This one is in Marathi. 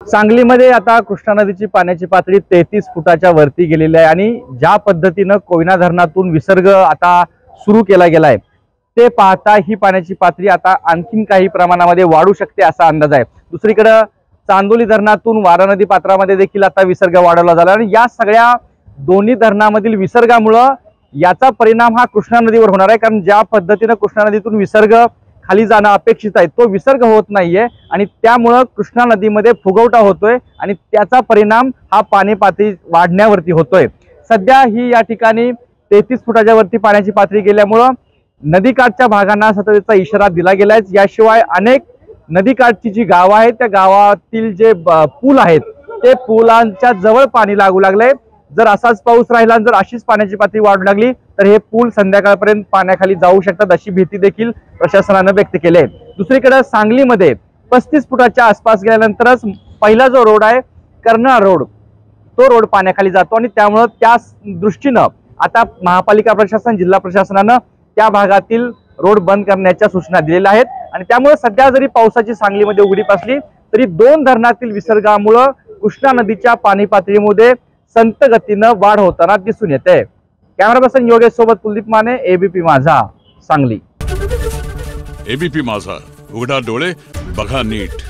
सांगलीमध्ये आता कृष्णा नदीची पाण्याची पातळी 33 फुटाच्या वरती गेलेली आहे आणि ज्या पद्धतीनं कोयना धरणातून विसर्ग आता सुरू केला गेलाय ते पाहता ही पाण्याची पातळी आता आणखीन काही प्रमाणामध्ये वाढू शकते असा अंदाज आहे। दुसरीकडे चांदोली धरणातून वारा नदी पात्रामध्ये देखील आता विसर्ग वाढवला झाला आणि या सगळ्या दोन्ही धरणामधील विसर्गामुळे याचा परिणाम हा कृष्णा नदीवर होणार आहे, कारण ज्या पद्धतीने कृष्णा नदीतून विसर्ग खाली जाणं अपेक्षित आहे तो विसर्ग होत नाहीये आणि त्यामुळे कृष्णा नदीमध्ये फुगवटा होतोय आणि त्याचा परिणाम हा पाणी पातळी वाढण्यावरती होतोय। सध्या ही या ठिकाणी 33 फुटाच्या वरती पाण्याची पातळी गेल्यामुळे नदीकाठच्या भागांना सततचा इशारा दिला गेलाय। याशिवाय अनेक नदीकाठची जी गावं आहेत त्या गावातील जे पूल आहेत ते पुलांच्या जवळ पाणी लागू लागले। जर असाच पाऊस राहिला आणि जर अशीच पाण्याची पातळी वाढू लागली तर हे पूल संध्याकाळपर्यंत पाण्याखाली जाऊ शकतात अशी भीती देखील प्रशासनाने व्यक्त केली आहे। दुसरीकडे सांगलीमध्ये 35 फुटाच्या आसपास गेल्यानंतरच पहिला जो रोड आहे कर्नाळ रोड तो रोड पाण्याखाली जातो आणि त्यामुळे त्या दृष्टीने आता महापालिका प्रशासन जिल्हा प्रशासनाने त्या भागातील रोड बंद करण्याच्या सूचना दिलेल्या आहेत आणि त्यामुळे सध्या जरी पावसाची सांगलीमध्ये उघडीप असली तरी दोन धरणातील विसर्गामुळे कृष्णा नदीच्या पाणी पातळीमध्ये संत गतीने वाढ होताना दिसून येते। कॅमेरा पर्सन योगेश सोबत कुलदीप माने, एबीपी माझा, सांगली। एबीपी माझा, उघडा डोळे बघा नीट।